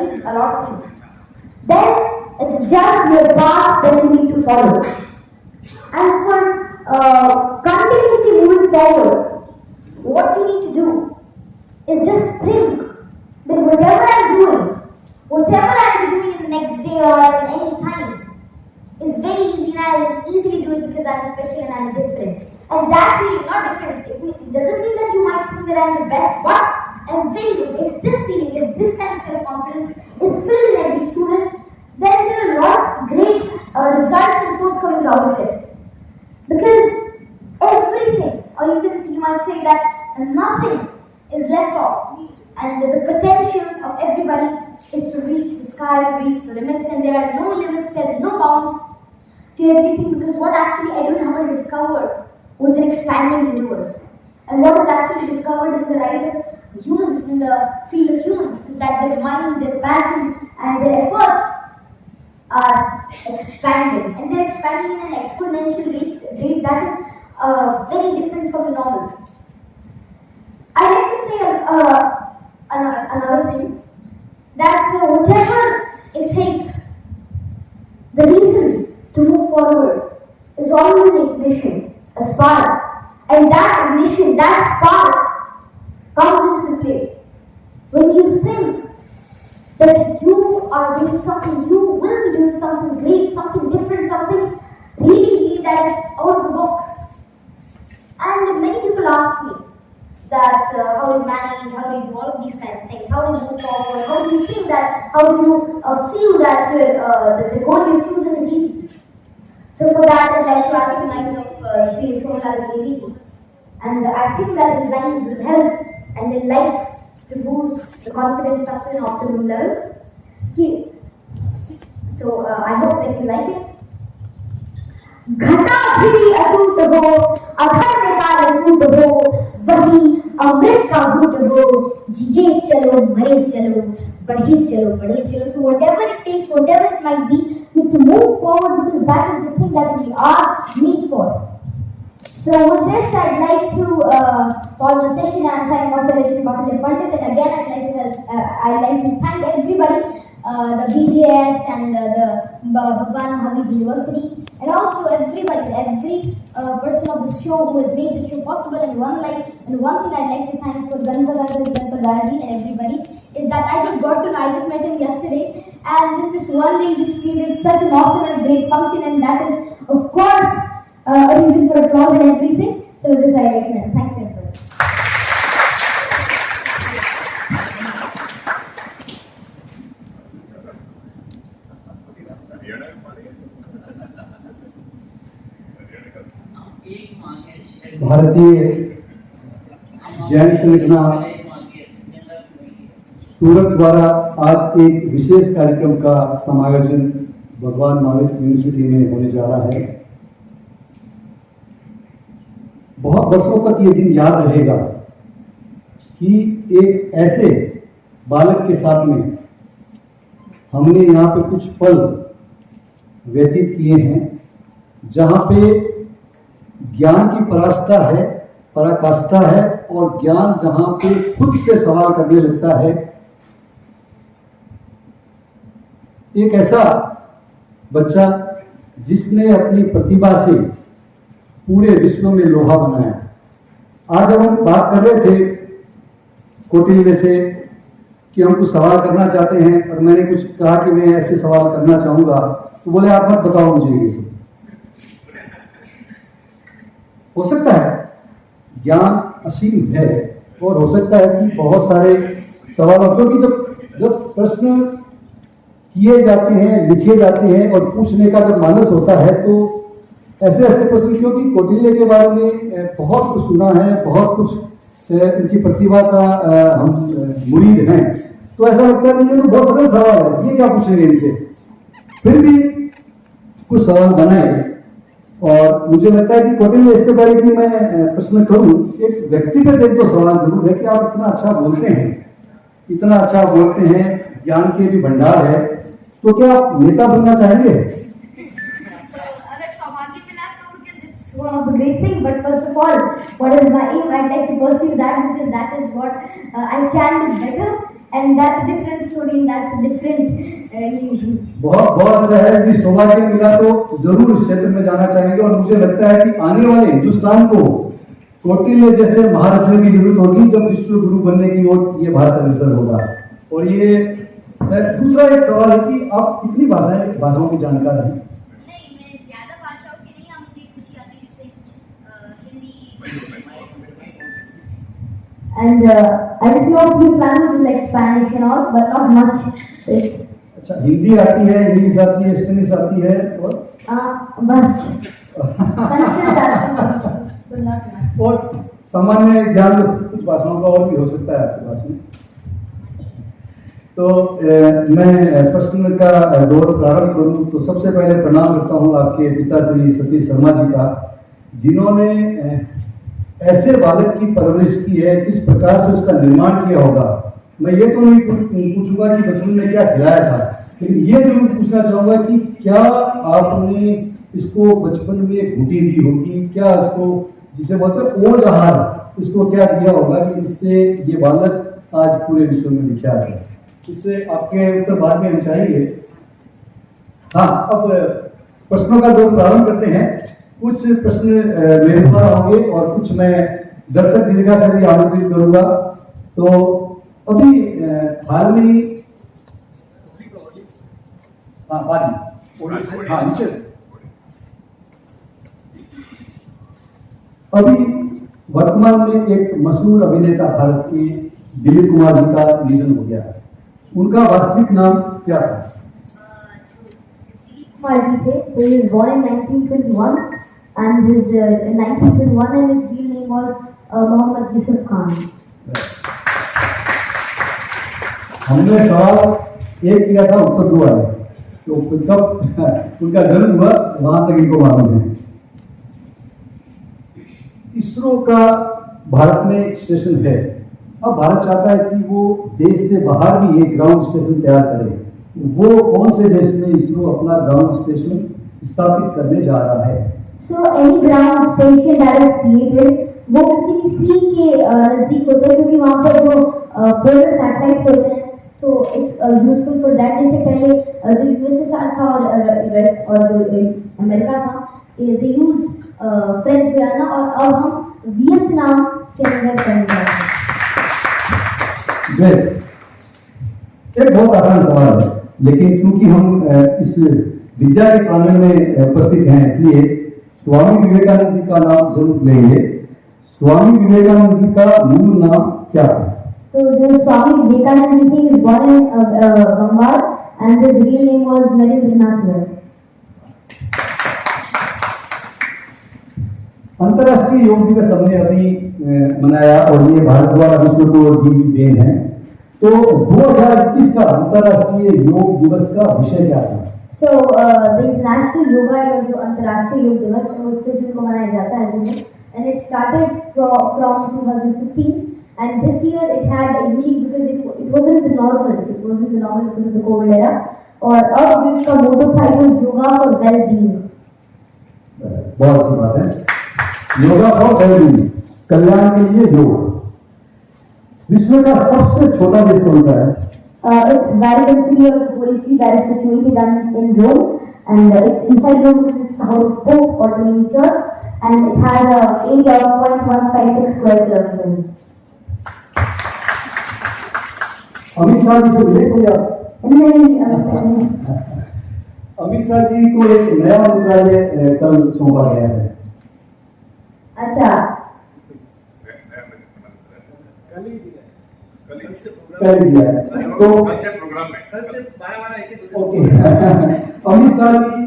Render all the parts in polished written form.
achieve a lot of things. Then it's just your path that you need to follow. And for continuously moving forward, what you need to do is just think that whatever I'm doing in the next day or at any time, it's very easy and I'll easily do it because I'm special and I'm different. And that feeling, not different, it doesn't mean that you might think that I'm the best, but I'm very good. If this feeling, if this kind of self-confidence is filled in every student, then there are a lot of great results and forthcomings out of it. Because everything, or you might say that nothing is left off, and the potential of everybody is to reach the sky, to reach the limits, and there are no limits, there are no bounds to everything, because what actually Edwin Hubble discovered was an expanding universe. And what is actually discovered in the right of humans, in the field of humans, is that their mind, their passion, and their efforts are expanding, and they're expanding in an exponential rate that is very different from the normal. I like to say another thing, that whatever it takes, the reason to move forward is always an ignition, a spark, and that ignition, that spark comes into the play when you think that you are doing something, you will be doing something great, something different, something really that is out of the box. And many people ask me that how do you manage, how do you do all of these kinds of things, how do you move forward, how do you think that, how do you feel that the goal you've chosen is easy. So for that I'd like to add some lines of Sri Somalal Devi, and I think that his lines will help and will like to boost the confidence up to an optimum level. So I hope that you like it. घटा free अटूट हो, अधर में काल टूट हो, वही अमृत का घुट हो, जिए चलो मरे चलो, बढ़े चलो. So whatever it takes, whatever it might be, you have to move forward because that is the thing that we are made for. So with this, I'd like to pause the session and sign Dr. Pandit, and again I'd like to thank everybody, the BJS and the Bhagwan Habib University, and also every person of the show who has made this show possible. And one thing I'd like to thank for Ganpadaji and everybody is that I just met him yesterday, and in this one day he just created such an awesome and great function, and that is of course a reason for applause and everything. So with this I recommend. Thank you everybody. भारतीय जैन संगठन सूरत द्वारा आज एक विशेष कार्यक्रम का समायोजन भगवान Mahavir university में होने जा रहा है। बहुत वर्षों तक ये दिन याद रहेगा कि एक ऐसे बालक के साथ में हमने यहाँ पे कुछ पल व्यतीत किए हैं जहाँ पे ज्ञान की पराकाष्ठा है और ज्ञान जहाँ पे खुद से सवाल करने लगता है। एक ऐसा बच्चा जिसने अपनी प्रतिभा से पूरे विश्व में लोहा बनाया। आज जब हम बात कर रहे थे कौटिल्य से कि हम कुछ सवाल करना चाहते हैं और मैंने कुछ कहा कि मैं ऐसे सवाल करना चाहूंगा, तो बोले आप मत बताओ मुझे ये सब। हो सकता है ज्ञान असीम है और हो सकता है कि बहुत सारे सवालों, क्योंकि जब प्रश्न किए जाते हैं, लिखे जाते हैं और पूछने का जब मानस होता है तो ऐसे प्रश्न, क्योंकि कौटिल्य के बारे में बहुत कुछ सुना है, बहुत कुछ उनकी प्रतिभा का हम मुरीद हैं, तो ऐसा लगता है कि ये तो बहुत सरल सवाल है, ये क्या पूछेंगे इनसे। फिर भी कुछ सवाल बनाए और मुझे लगता है कि कौटिल्य इससे पहले कि मैं प्रश्न करूं, एक व्यक्तिगत एक तो सवाल जरूर है कि आप इतना अच्छा बोलते हैं, ज्ञान के भी भंडार है, तो क्या आप नेता बनना चाहेंगे? One of the great things, but first of all, what is my aim? I'd like to pursue that because that is what I can do better. and that's a different story, and that's a different illusion. बहुत बहुत अच्छा है कि सौभाग्य मिला तो जरूर इस क्षेत्र में जाना चाहेंगे, और मुझे लगता है कि आने वाले हिंदुस्तान को कौटिल्य जैसे महारथियों की जरूरत होगी जब विश्व गुरु बनने की ओर ये भारत अग्रसर होगा। और ये दूसरा एक सवाल है कि आप कितनी भाषाओं की जानकार हैं? नहीं, मैं ज्यादा भाषाओं की नहीं, आप मुझे कुछ आती है, जैसे Hindi. And I just know a few languages like Spanish and all, but not much. अच्छा, हिंदी आती है, इंग्लिश आती है, स्पेनिश आती है, और बस संस्कृत आती है, but not much. और सामान्य ज्ञान तो कुछ भाषाओं का और भी हो सकता है आपके पास में। तो मैं प्रश्न का दौर प्रारंभ करूं तो सबसे पहले प्रणाम करता हूं आपके पिता श्री सतीश शर्मा जी का, जिन्होंने ऐसे बालक की परवरिश की है, किस प्रकार से उसका निर्माण किया होगा। मैं ये तो नहीं पूछूंगा कि बचपन में क्या खिलाया था, लेकिन ये जरूर पूछना चाहूंगा कि क्या आपने इसको बचपन में घुटी दी होगी, क्या इसको जिसे बोलते हैं ओज आहार, इसको क्या दिया होगा कि जिससे ये बालक आज पूरे विश्व में विख्यात है। इससे आपके उत्तर बाद में हम चाहेंगे। हाँ, अब प्रश्नों का दौर प्रारंभ करते हैं। कुछ प्रश्न मेरे द्वारा होंगे और कुछ मैं दर्शक दीर्घा से भी आमंत्रित करूंगा। तो अभी हाल में अभी वर्तमान में एक मशहूर अभिनेता भारत के दिलीप कुमार जी का निधन हो गया है। उनका वास्तविक नाम क्या था? Kumar ji थे, so he was born in 1921 and his 1921 and his real name was Mohammad Yusuf Khan. हमने सवाल एक किया था, उत्तर दो आए, तो कब उनका जन्म हुआ वहां तक इनको मालूम है। इसरो का भारत में एक स्टेशन है। अब भारत चाहता है कि वो देश से बाहर भी एक ग्राउंड स्टेशन तैयार करे। वो कौन से देश में इसरो अपना ग्राउंड स्टेशन स्थापित करने जा रहा है? So any ground station that is created, वो किसी भी सी के नजदीक होते हैं, क्योंकि वहाँ पर जो पोलर सैटेलाइट्स होते हैं, तो इट्स यूजफुल फॉर दैट। जैसे पहले जो यूएसएसआर था और जो अमेरिका था, दे यूज्ड फ्रेंच गुयाना, और अब हम वियतनाम के अंदर करने जा रहे हैं। एक बहुत आसान सवाल है, लेकिन क्योंकि हम इस विद्या के प्रांगण में उपस्थित हैं, इसलिए स्वामी विवेकानंद जी का नाम जरूर लेंगे। स्वामी विवेकानंद जी का मूल नाम क्या था? तो जो स्वामी विवेकानंद जी थे, born in Bengal and his real name was Narendranath राय। अंतर्राष्ट्रीय योग दिवस हमने अभी मनाया और ये भारत द्वारा विश्व को दी देन है। तो 2021 का अंतर्राष्ट्रीय योग दिवस का विषय क्या था? So the international yoga, या जो अंतर्राष्ट्रीय योग दिवस है, वो 21 जून को मनाया जाता है, and it started from 2015, and this year it had a unique, because it wasn't the normal because of the COVID era, और अब जो इसका मोटो था, it was yoga for well-being। बहुत अच्छी बात है, योगा फॉर वेलबीइंग, कल्याण के लिए योग। विश्व का सबसे छोटा देश कौन सा है? It's Vatican City of the Holy See that is situated in Rome, and it's inside Rome because it's the house of Pope or the main church, and it has a area of 0.156 square kilometers. Amit Shah ji से मिले कोई आप? नहीं, अमित शाह जी को एक नया मंत्रालय कल सौंपा गया है। अच्छा, कर दिया है तो ओके। अमित शाह जी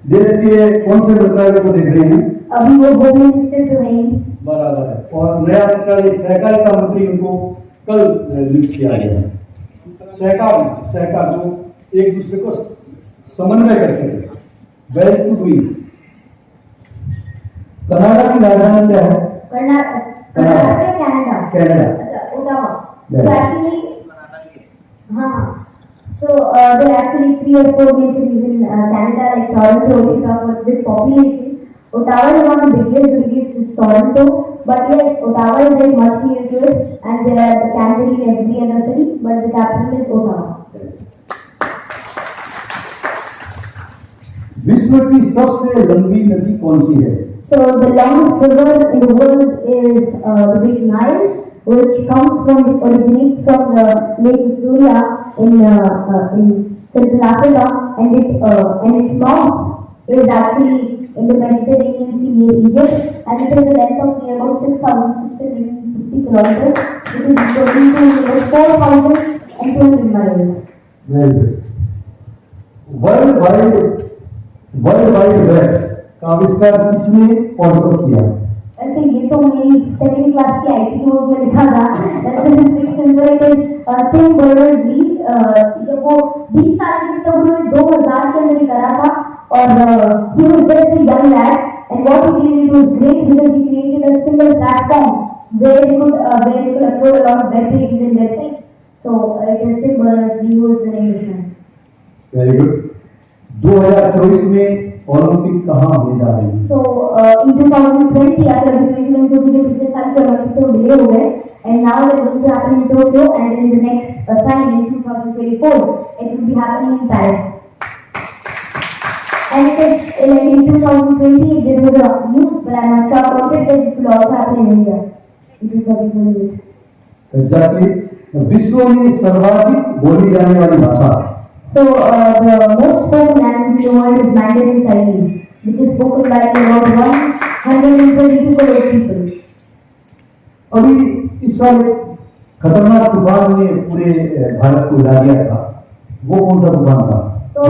देश के कौन से मंत्रालय को देख रहे हैं? अभी वो होम मिनिस्टर तो है ही। बराबर है, और नया मंत्रालय सहकारिता मंत्री उनको कल नियुक्त किया गया है। सहकार जो एक दूसरे को समन्वय कर सके, वेल टू डूइंग। कनाडा की राजधानी क्या है? Canada. Ottawa. So actually, so there are actually 3 or 4 major cities in Canada, like Toronto. If you talk about big population, Ottawa is one of the biggest is Toronto, But yes, Ottawa is very much near to it, and there are the Canberra in every other city, but the capital is Ottawa. विश्व की सबसे लंबी नदी कौन सी है? So the longest river in the world is the Great Nile, which originates from the Lake Victoria in Central Africa, and its mouth is actually in the Mediterranean Sea near Egypt, and it has a length of near about 6,650 kilometers, which is equivalent to about 4,200 miles. Very good. World wide web का आविष्कार किसने और कब किया? ऐसे ये तो मेरी सेकंड क्लास की आईटी की बोर्ड में लिखा था। टिम बर्नर्स-ली, जब वो 20 साल के थे तब उन्होंने 2000 के अंदर ही करा था, और he was just a young lad, and what he did, it was great because he created a single platform where he could upload a lot of web pages and websites. So it is Tim Berners-Lee who is the Englishman. Very good. 2024 में Olympic कहाँ होने जा रही है? So in 2020, after 2021 जो भी पिछले साल के ओलंपिक थे वो डिले हो गए, and now they're going to happen in Tokyo, and in the next time in 2024 it will be happening in Paris. And it is like in 2020 there was a news, but I'm not sure about it, that it will also happen in India in 2028. Exactly. विश्व में सर्वाधिक बोली जाने वाली भाषा? So the most spoken language in the world is Mandarin Chinese, which is spoken by about 122 crore people. अभी इस साल खतरनाक तूफान ने पूरे भारत को हिला दिया था, वो कौन सा तूफान था? तो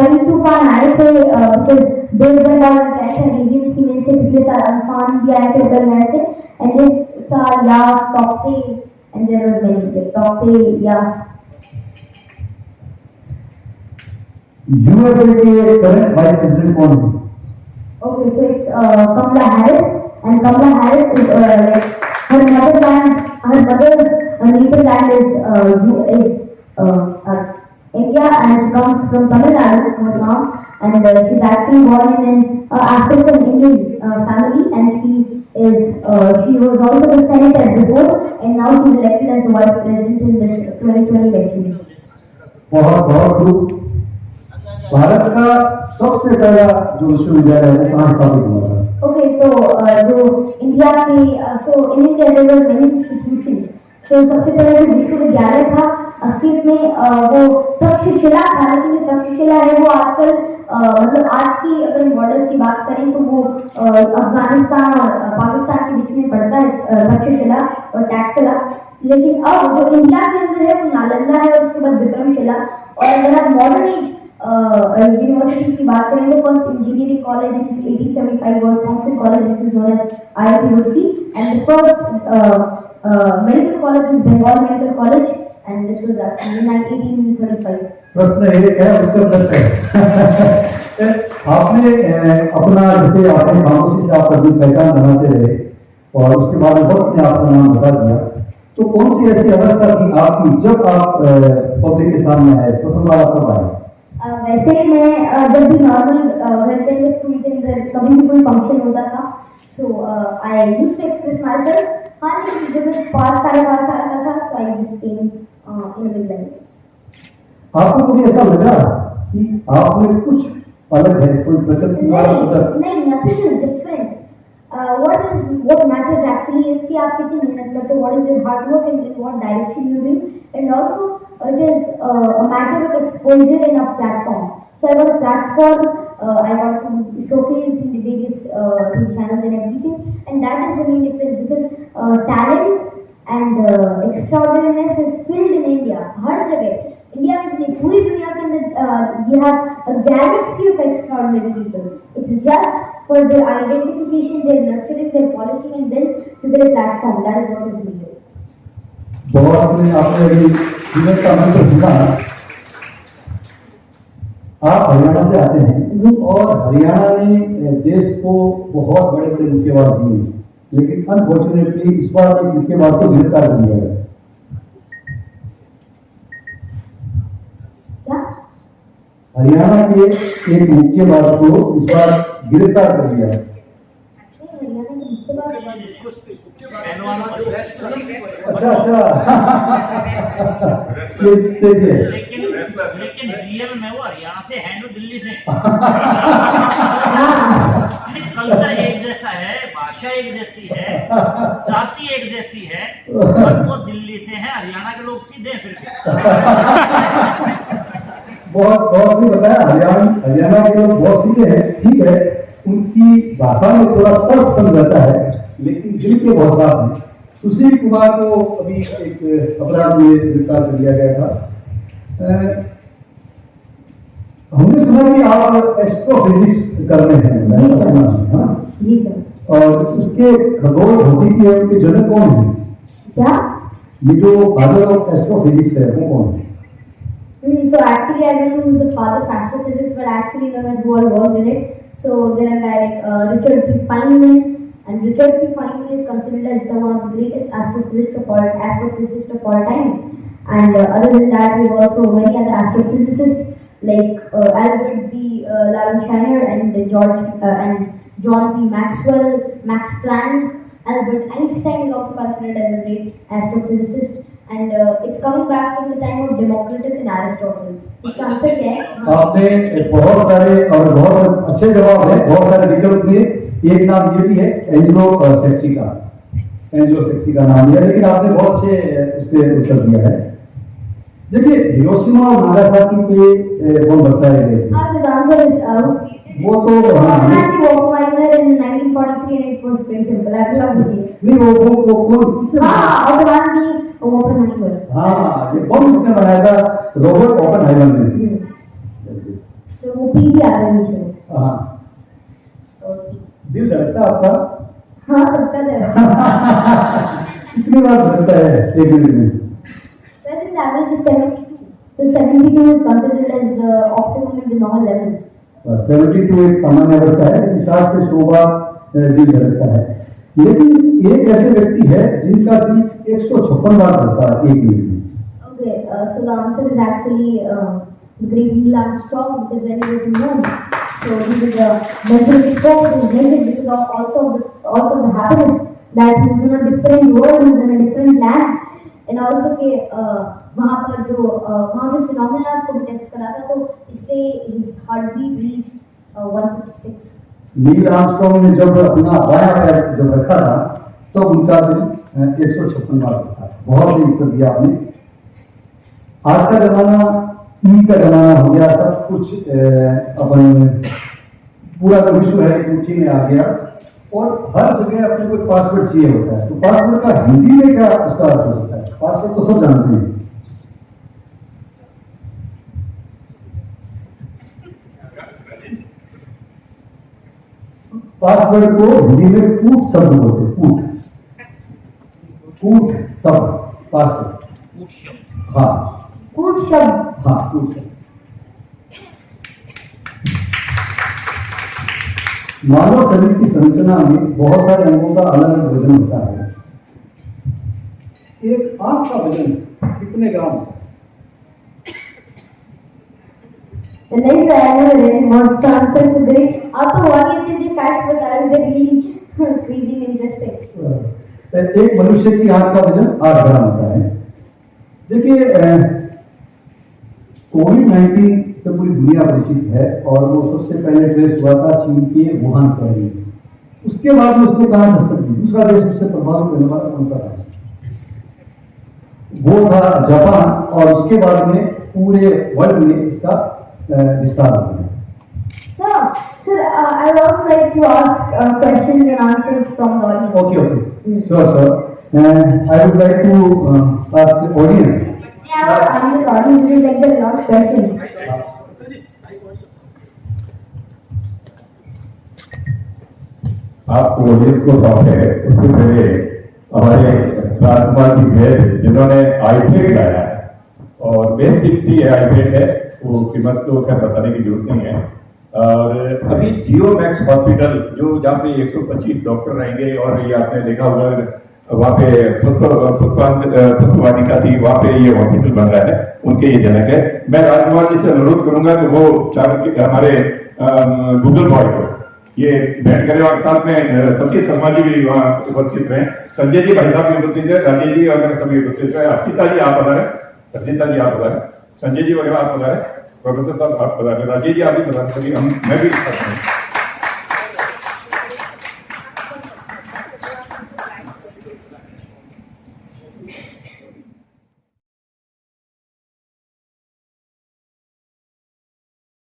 कई तूफान आए थे, देश भर का ऐसा रीजन की वजह से पिछले साल अम्फान भी आए थे, उधर आए थे, and this साल Yaas, Tauktae, and there was many Tauktae, Yaas. USA के करंट वाइस प्रेसिडेंट कौन है? Okay, so it's Kamala Harris, and Kamala Harris is like her mother's native land is India, and she comes from Tamil Nadu, her mom, and she's actually born in an African Indian family, and she was also the senator before, and now she's elected as the vice president in this 2020 election. बहुत खूब। भारत का सबसे पहला जो विश्वविद्यालय है कहाँ स्थापित हुआ था? Okay, so जो इंडिया के so in India there were many institutions. So सबसे पहले जो विश्वविद्यालय था अस्तित्व में वो तक्षशिला था, लेकिन जो तक्षशिला है वो आजकल मतलब आज की अगर बॉर्डर्स की बात करें तो वो अफगानिस्तान और पाकिस्तान के बीच में पड़ता है तक्षशिला और टैक्सला, लेकिन अब जो इंडिया के अंदर है वो नालंदा है और उसके बाद विक्रमशिला। और अगर आप मॉडर्न एज यूनिवर्सिटीज की बात करें तो first engineering college in 1875 was Thomson College which is known as IIT Roorkee, and the first medical college was Bengal Medical College, and this was in 1835. प्रश्न एक है, उत्तर 10 है। आपने अपना जैसे अपने खामोशी से आप अपनी पहचान बनाते रहे और उसके बाद वक्त ने आपका नाम बता दिया, तो कौन सी ऐसी अवस्था थी आपकी जब आप पब्लिक के सामने आए, प्रथम बार कब आए? वैसे मैं जब भी नॉर्मल घर के अंदर स्कूल के अंदर कभी भी कोई फंक्शन होता था, so I used to express myself. हाँ, लेकिन जब मैं 5-5.5 साल का था, so I just came in a big language. आपको कभी ऐसा लगा कि आप में कुछ अलग है, कोई प्रकृति वाला उधर? नहीं, nothing is different. what matters actually is कि आप कितनी मेहनत करते हो, what is your hard work and in what direction you doing, and also it is a matter of exposure and of platforms. So I got a platform, I got to be showcased in the various TV channels and everything, and that is the main difference because talent and extraordinariness is filled in India, हर जगह। India में नहीं, पूरी दुनिया के अंदर you have a galaxy of extraordinary people. It's just for their identification, their nurturing, their polishing, and then to get a platform. That is what is needed. बहुत में आपने अभी जीवन का मंत्र सुना। आप हरियाणा से आते हैं और हरियाणा ने देश को बहुत बड़े बड़े मुक्केबाज दिए, लेकिन अनफॉर्चुनेटली इस बार एक मुक्केबाज को गिरफ्तार कर दिया गया। हरियाणा के एक मुक्केबाज को इस बार गिरफ्तार कर दिया। हरियाणा के मुक्केबाज अच्छा अच्छा ये देखिए लेकिन रियल में वो हरियाणा से है नो दिल्ली से। कल्चर एक जैसा है, भाषा एक जैसी है, जाति एक जैसी है, पर वो दिल्ली से है, हरियाणा के लोग सीधे हैं फिर भी। बहुत बहुत सही बताया। हरियाणा के लोग बहुत सीधे हैं, ठीक है, उनकी भाषा में थोड़ा तर्कपन रहता है, लेकिन दिल के बहुत साफ हैं। सुशील कुमार को अभी एक अपराध में गिरफ्तार कर लिया गया था। हमने सुना कि आप एस्ट्रोफिजिक्स कर रहे हैं, हाँ? जी सर। और उसके खगोल भौतिकी है, उनके जनक कौन है? क्या? ये जो फादर ऑफ एस्ट्रोफिजिक्स है वो कौन है? So actually, I don't know who's the father of astrophysics, but actually know that who all worked in it. So there are guys like Richard P. Feynman, and Richard P. Feynman is considered as the one of the greatest astrophysicists of all time. And other than that, we have also many other astrophysicists like Albert B. Lawrence and John P. Maxwell, Max Planck. Albert Einstein is also considered as a great astrophysicist. And it's coming back from the time of Democritus and Aristotle. इसका answer क्या है? आपने बहुत सारे और बहुत अच्छे जवाब है, बहुत सारे विकल्प दिए। एक नाम ये भी है एंजेलो सेक्सी का नाम दिया, लेकिन आपने बहुत अच्छे उसके उत्तर दिया है। देखिए हिरोशिमा और नागासाकी पे बम बरसाए गए थे। हाँ, so the answer is वो तो हाँ Oppenheimer in 1943 and it was pretty simple. I love it. नहीं वो कौन किसने बनाया? हाँ, और वन की Oppenheimer. हाँ, ये बम किसने बनाया था? रॉबर्ट ओपेनहाइमर ने। तो वो पी भी आता है नीचे। हाँ, दिल धड़कता आपका? हाँ, सबका तरह। कितनी बार धड़कता है एक मिनट में? I think the average is 72. So 72 is considered as the optimum in the normal level. 72 एक सामान्य अवस्था है, इस हिसाब से 100 बार दिल धड़कता है। लेकिन एक ऐसे व्यक्ति है जिनका दिल 156 बार धड़कता है एक मिनट में। Okay, so the answer is actually the great Neil Armstrong, because when he was in moon, so he was mentally focused and blended because of also the happiness that he was in a different world, he was in a different land, and also कि वहाँ पर जो वहाँ पे phenomena को test करा था, तो इससे his heartbeat reached 156. Neil Armstrong ने जब अपना बायां पैर जब रखा था तो उनका दिल 156 बार था। बहुत ही उत्तर दिया आपने। आज का जमाना ई का जमाना हो गया, सब कुछ अपन पूरा जो विश्व है ऊंची में आ गया और हर जगह अपने को पासवर्ड चाहिए होता है। तो पासवर्ड का हिंदी में क्या उसका अर्थ होता है? पासवर्ड तो सब जानते हैं। पासवर्ड को हिंदी में कूट शब्द बोलते हैं। कूट शब्द पासवर्ड। हाँ कूट शब्द। हाँ कूट शब्द। मानव शरीर की संरचना में बहुत सारे अंगों का अलग अलग वजन होता है। एक आंख का वजन कितने ग्राम है? The next I never read wants to answer to great. आप तो बहुत ही अच्छे से facts बता रहे थे, really crazy interesting. एक मनुष्य की आंख का वजन 8 ग्राम होता है। देखिए कोविड-19 से पूरी दुनिया परिचित है और वो सबसे पहले ट्रेस हुआ था चीन के वुहान शहर में। उसके बाद में उसने कहा दस्तक दी। दूसरा देश उससे प्रभावित होने वाला कौन सा था? वो था जापान और उसके बाद में पूरे वर्ल्ड में इसका विस्तार हो गया। Sir, I would also like to ask questions and answers from the audience. Okay. Sure. And I would like to ask the audience. Yeah, I'm the audience. We like the lot of questions. आपको audience को शौक है, उससे पहले हमारे राजकुमार जी भेद जिन्होंने iPad लाया और बेस्ट थी आईपैड है, वो कीमत तो क्या बताने की जरूरत नहीं है। और अभी जियो मैक्स हॉस्पिटल जो जहाँ पे 125 डॉक्टर रहेंगे और ये आपने देखा होगा वहाँ पे पुष्पवाटिका थी, वहाँ पे ये हॉस्पिटल बन रहा है, उनके ये जनक है। मैं राजकुमार जी से अनुरोध करूंगा कि वो हमारे गूगल बॉय को ये भेंट करने वाले साथ में सतीश शर्मा जी भी वहाँ उपस्थित रहे, संजय जी भाई साहब भी उपस्थित है, राजेश जी वगैरह सभी उपस्थित है, अस्मिता जी आप पधारे, संजीता जी आप पधारे, संजय जी वगैरह आप पधारे, प्रोफेसर साहब आप पधारे, राजेश जी आप भी पधारे, सभी हम मैं भी